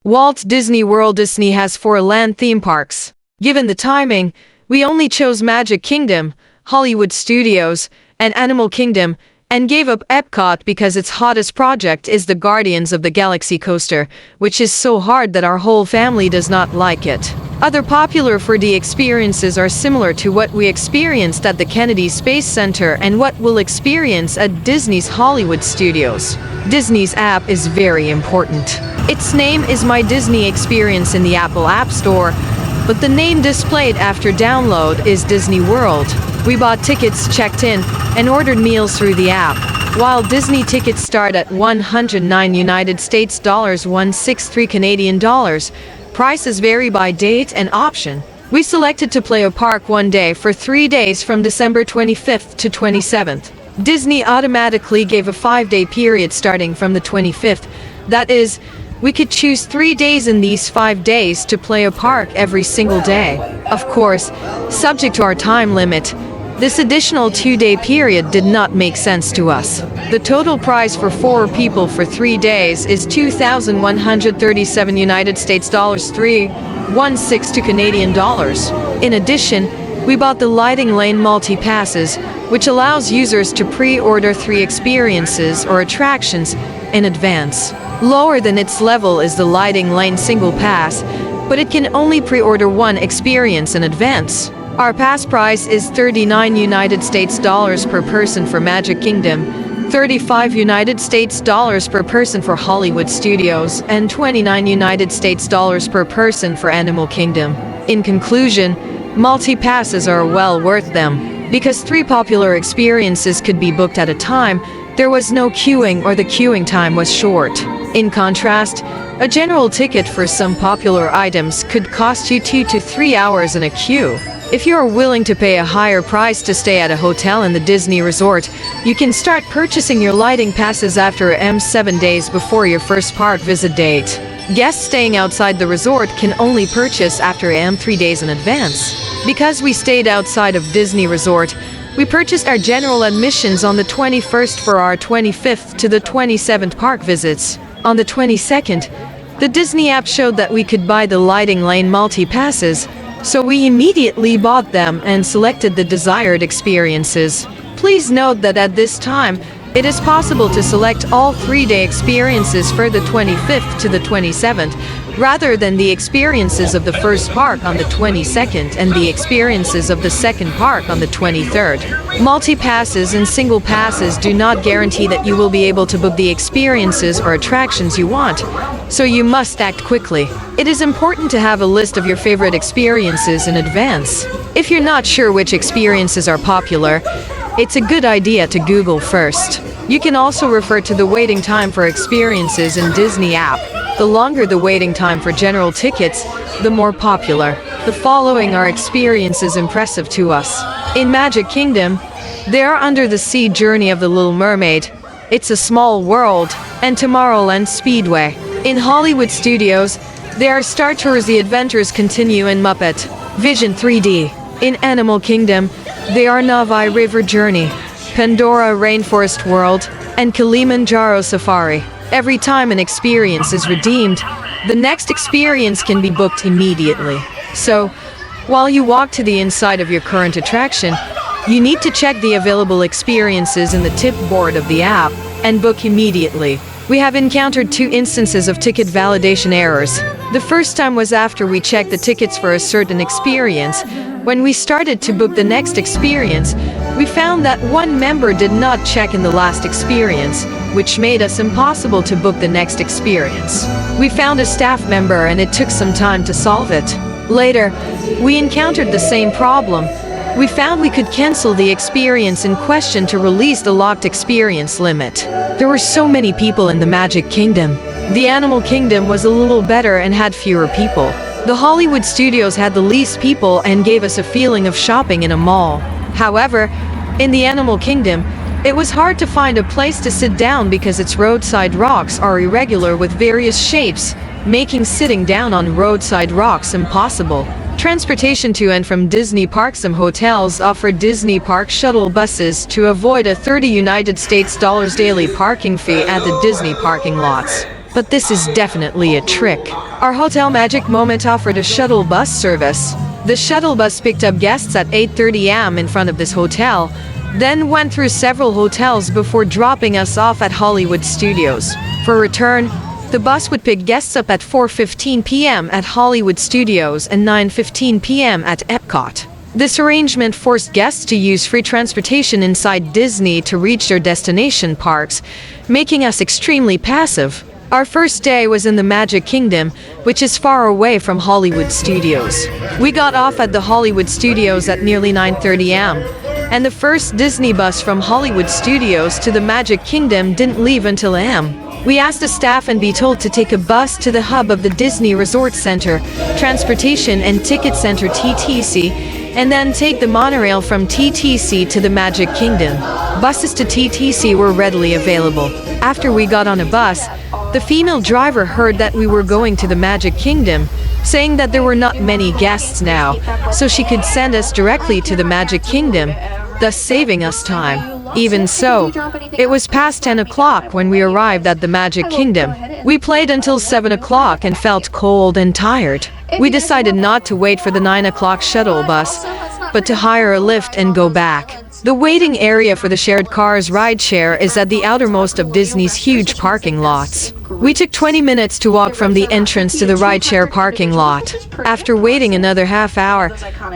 Walt Disney World. Disney has 4 land theme parks. Given the timing, we only chose Magic Kingdom, Hollywood Studios, and Animal Kingdom, and gave up Epcot because its hottest project is the Guardians of the Galaxy coaster, which is so hard that our whole family does not like it. Other popular 4D experiences are similar to what we experienced at the Kennedy Space Center and what we'll experience at Disney's Hollywood Studios. Disney's app is very important. Its name is My Disney Experience in the Apple App Store, but the name displayed after download is Disney World. We bought tickets, checked in, and ordered meals through the app. While Disney tickets start at $109 United States dollars, 163 Canadian dollars, prices vary by date and option. We selected to play a park one day for 3 days from December 25th to 27th. Disney automatically gave a 5-day period starting from the 25th. That is, we could choose 3 days in these 5 days to play a park every single day. Of course, subject to our time limit. This additional 2-day period did not make sense to us. The total price for 4 people for 3 days is $2,137 United States dollars, 3,162 Canadian dollars. In addition, we bought the Lighting Lane multi-passes, which allows users to pre-order 3 experiences or attractions in advance. Lower than its level is the Lighting Lane single pass, but it can only pre-order 1 experience in advance. Our pass price is $39 United States dollars per person for Magic Kingdom, $35 United States dollars per person for Hollywood Studios, and $29 United States dollars per person for Animal Kingdom. In conclusion, multi-passes are well worth them. Because 3 popular experiences could be booked at a time, there was no queuing or the queuing time was short. In contrast, a general ticket for some popular items could cost you 2 to 3 hours in a queue. If you are willing to pay a higher price to stay at a hotel in the Disney resort, you can start purchasing your lighting passes after 7 days before your first park visit date. Guests staying outside the resort can only purchase after 3 days in advance. Because we stayed outside of Disney Resort, we purchased our general admissions on the 21st for our 25th to the 27th park visits. On the 22nd, the Disney app showed that we could buy the Lighting Lane multi-passes, so we immediately bought them and selected the desired experiences. Please note that at this time, it is possible to select all 3-day experiences for the 25th to the 27th, rather than the experiences of the first park on the 22nd and the experiences of the second park on the 23rd. Multi-passes and single passes do not guarantee that you will be able to book the experiences or attractions you want, so you must act quickly. It is important to have a list of your favorite experiences in advance. If you're not sure which experiences are popular, it's a good idea to Google first. You can also refer to the waiting time for experiences in Disney app. The longer the waiting time for general tickets, the more popular. The following are experiences impressive to us. In Magic Kingdom, there are Under the Sea Journey of the Little Mermaid, It's a Small World, and Tomorrowland Speedway. In Hollywood Studios, there are Star Tours The Adventures Continue and Muppet Vision 3D. In Animal Kingdom, they are Na'vi River Journey, Pandora Rainforest World, and Kilimanjaro Safari. Every time an experience is redeemed, the next experience can be booked immediately. So, while you walk to the inside of your current attraction, you need to check the available experiences in the tip board of the app and book immediately. We have encountered 2 instances of ticket validation errors. The first time was after we checked the tickets for a certain experience. When we started to book the next experience, we found that 1 member did not check in the last experience, which made us impossible to book the next experience. We found a staff member and it took some time to solve it. Later, we encountered the same problem. We found we could cancel the experience in question to release the locked experience limit. There were so many people in the Magic Kingdom. The Animal Kingdom was a little better and had fewer people. The Hollywood Studios had the least people and gave us a feeling of shopping in a mall. However, in the Animal Kingdom, it was hard to find a place to sit down because its roadside rocks are irregular with various shapes, making sitting down on roadside rocks impossible. Transportation to and from Disney parks. Some hotels offer Disney park shuttle buses to avoid a $30 United States dollars daily parking fee at the Disney parking lots. but this is definitely a trick. Our Hotel Magic Moment offered a shuttle bus service. The shuttle bus picked up guests at 8:30 a.m. in front of this hotel, then went through several hotels before dropping us off at Hollywood Studios. For return, the bus would pick guests up at 4:15 p.m. at Hollywood Studios and 9:15 p.m. at Epcot. This arrangement forced guests to use free transportation inside Disney to reach their destination parks, making us extremely passive. Our first day was in the Magic Kingdom, which is far away from Hollywood Studios. We got off at the Hollywood Studios at nearly 9:30 a.m., and the first Disney bus from Hollywood Studios to the Magic Kingdom didn't leave until a.m. We asked the staff and be told to take a bus to the hub of the Disney Resort Center, Transportation and Ticket Center (TTC), and then take the monorail from TTC to the Magic Kingdom. Buses to TTC were readily available. After we got on a bus, the female driver heard that we were going to the Magic Kingdom, saying that there were not many guests now, so she could send us directly to the Magic Kingdom, thus saving us time. Even so, it was past 10 o'clock when we arrived at the Magic Kingdom. We played until 7 o'clock and felt cold and tired. We decided not to wait for the 9 o'clock shuttle bus, but to hire a lift and go back. The waiting area for the shared cars rideshare is at the outermost of Disney's huge parking lots. We took 20 minutes to walk from the entrance to the rideshare parking lot. After waiting another half hour,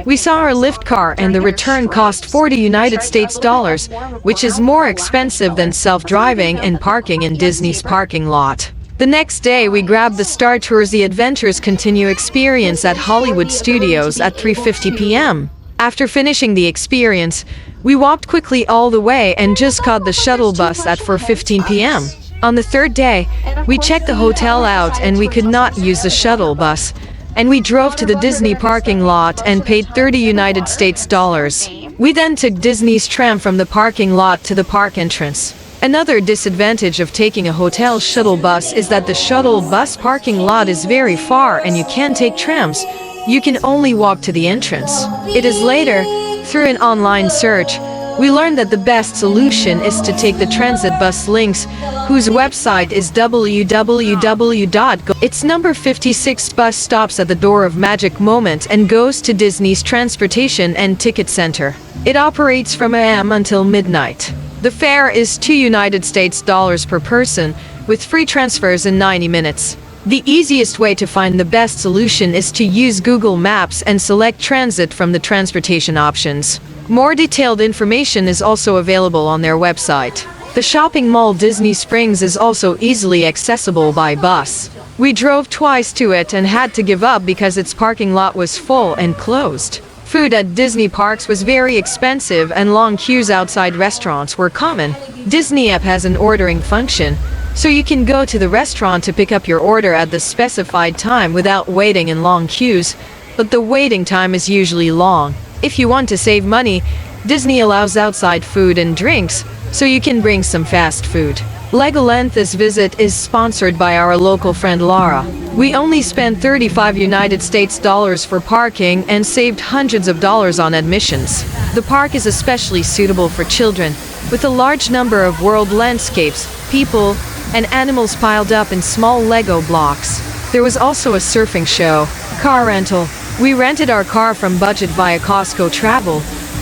we saw our lift car and the return cost $40, which is more expensive than self-driving and parking in Disney's parking lot. The next day, we grabbed the Star Tours The Adventures Continue experience at Hollywood Studios at 3:50 p.m. After finishing the experience, we walked quickly all the way and just caught the shuttle bus at 4:15 p.m. On the third day, we checked the hotel out and we could not use the shuttle bus, and we drove to the Disney parking lot and paid $30. We then took Disney's tram from the parking lot to the park entrance. Another disadvantage of taking a hotel shuttle bus is that the shuttle bus parking lot is very far and you can't take trams. You can only walk to the entrance. It is later, through an online search, we learned that the best solution is to take the transit bus links, whose website is www.go. Its number 56 bus stops at the door of Magic Moment and goes to Disney's Transportation and Ticket Center. It operates from a.m. until midnight. The fare is $2 per person, with free transfers in 90 minutes. The easiest way to find the best solution is to use Google Maps and select transit from the transportation options. More detailed information is also available on their website. The shopping mall Disney Springs is also easily accessible by bus. We drove twice to it and had to give up because its parking lot was full and closed. Food at Disney parks was very expensive and long queues outside restaurants were common. Disney app has an ordering function, so you can go to the restaurant to pick up your order at the specified time without waiting in long queues, but the waiting time is usually long. If you want to save money, Disney allows outside food and drinks, so you can bring some fast food. Legoland. This visit is sponsored by our local friend Laura. We only spent $35 for parking and saved hundreds of dollars on admissions. The park is especially suitable for children, with a large number of world landscapes, people, and animals piled up in small Lego blocks. There was also a surfing show. Car rental. We rented our car from Budget via Costco Travel,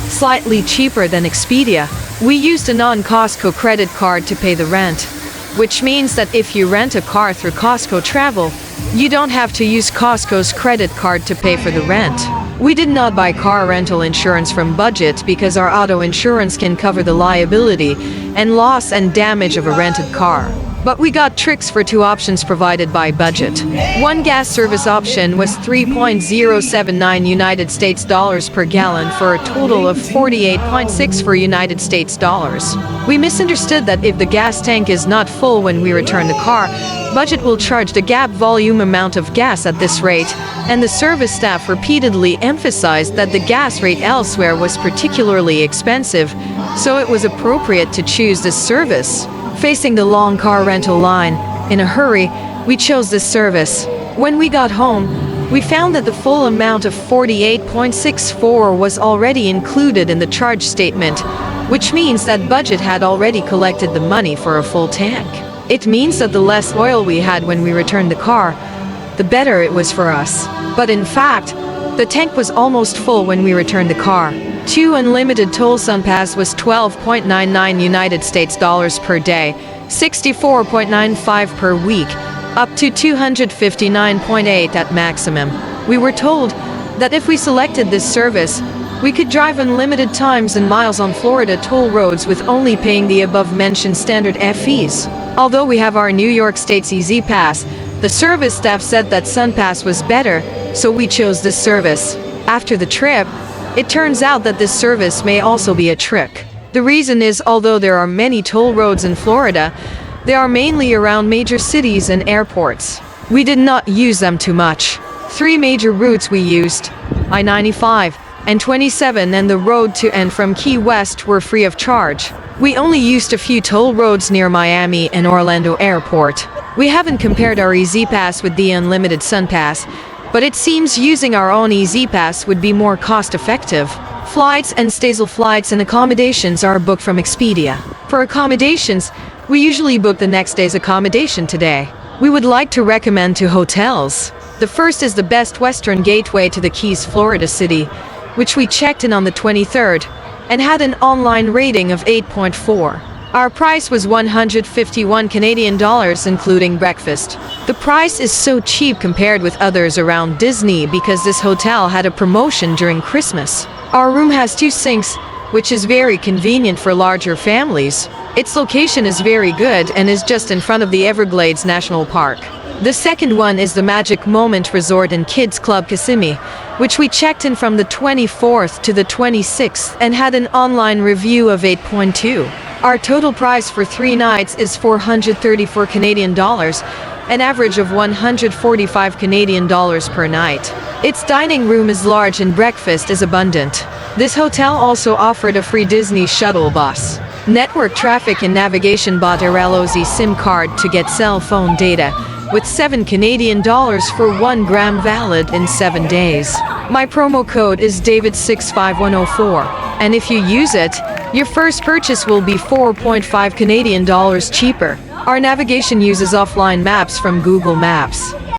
slightly cheaper than Expedia. We used a non-Costco credit card to pay the rent, which means that if you rent a car through Costco Travel, you don't have to use Costco's credit card to pay for the rent. We did not buy car rental insurance from Budget because our auto insurance can cover the liability and loss and damage of a rented car. But we got tricks for two options provided by Budget. One gas service option was $3.079 per gallon for a total of $48.6 for United States dollars. We misunderstood that if the gas tank is not full when we return the car, Budget will charge the gap volume amount of gas at this rate, and the service staff repeatedly emphasized that the gas rate elsewhere was particularly expensive, so it was appropriate to choose this service. Facing the long car rental line, in a hurry, we chose this service. When we got home, we found that the full amount of $48.64 was already included in the charge statement, which means that Budget had already collected the money for a full tank. It means that the less oil we had when we returned the car, the better it was for us. But in fact, the tank was almost full when we returned the car. 2 unlimited toll Sun Pass was $12.99 United States dollars per day, $64.95 per week, up to $259.8 at maximum. We were told that if we selected this service, we could drive unlimited times and miles on Florida toll roads with only paying the above-mentioned standard fees. Although we have our New York State's Easy Pass, the service staff said that Sun Pass was better, so we chose this service. After the trip, it turns out that this service may also be a trick. The reason is, although there are many toll roads in Florida, they are mainly around major cities and airports. We did not use them too much. 3 major routes we used, I-95 and 27, and the road to and from Key West were free of charge. We only used a few toll roads near Miami and Orlando Airport. We haven't compared our Easy Pass with the unlimited Sun Pass, but it seems using our own Easy Pass would be more cost-effective. Flights and stays of flights and accommodations are booked from Expedia. For accommodations, we usually book the next day's accommodation today. We would like to recommend 2 hotels. The first is the Best Western Gateway to the Keys, Florida City, which we checked in on the 23rd and had an online rating of 8.4. Our price was 151 Canadian dollars including breakfast. The price is so cheap compared with others around Disney because this hotel had a promotion during Christmas. Our room has 2 sinks, which is very convenient for larger families. Its location is very good and is just in front of the Everglades National Park. The second one is the Magic Moment Resort and Kids Club Kissimmee, which we checked in from the 24th to the 26th and had an online review of 8.2. Our total price for 3 nights is 434 Canadian dollars, an average of 145 Canadian dollars per night. Its dining room is large and breakfast is abundant. This hotel also offered a free Disney shuttle bus. Network traffic and navigation bought a RLOZ SIM card to get cell phone data, with 7 Canadian dollars for 1 gram valid in 7 days. My promo code is David65104, and if you use it, your first purchase will be 4.5 Canadian dollars cheaper. Our navigation uses offline maps from Google Maps.